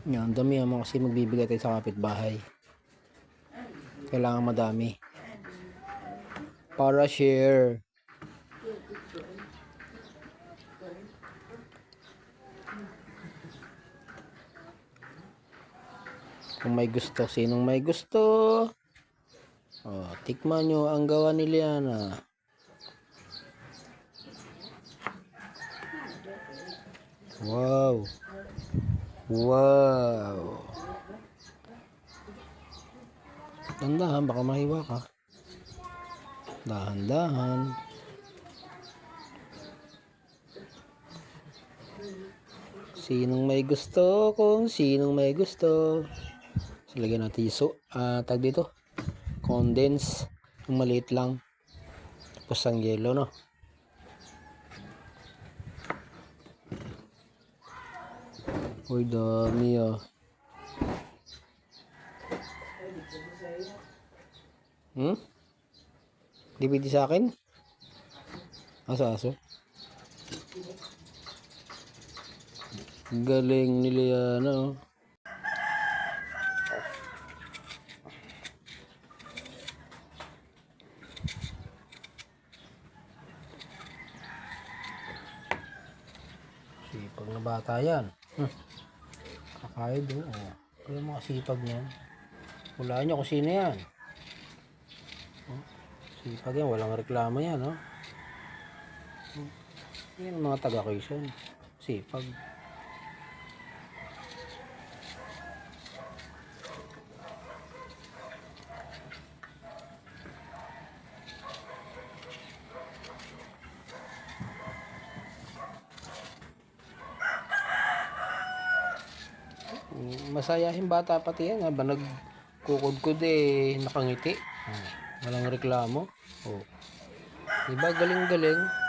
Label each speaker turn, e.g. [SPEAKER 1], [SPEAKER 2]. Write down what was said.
[SPEAKER 1] Yan, dami mo kasi magbibigay tayo sa kapitbahay. Kailangan madami. Para share. Kung may gusto, sinong may gusto? Oh, tikman nyo ang gawa ni Liana. Wow. Wow. Dahan-dahan, baka mahiwa ka. Dahan-dahan. Sinong may gusto? Kung sinong may gusto. So, lagyan natin yung tag dito. Condense. Yung maliit lang. Tapos ang yelo, no? Uy, dami ah. Di pwede sa akin? Asa aso? Galing nila yan, oh. Sipag na bata yan. Kakaya doon, oh. Kaya makasipag niyan. Hulaan nyo kung sino yan. Sipag yan, walang reklamo yan, no? Yan ang mga taga-Quezon. Sipag. Masayahin bata pati yan, ba nagkukudkud nakangiti. Walang reklamo. Oh. Diba galing-galing?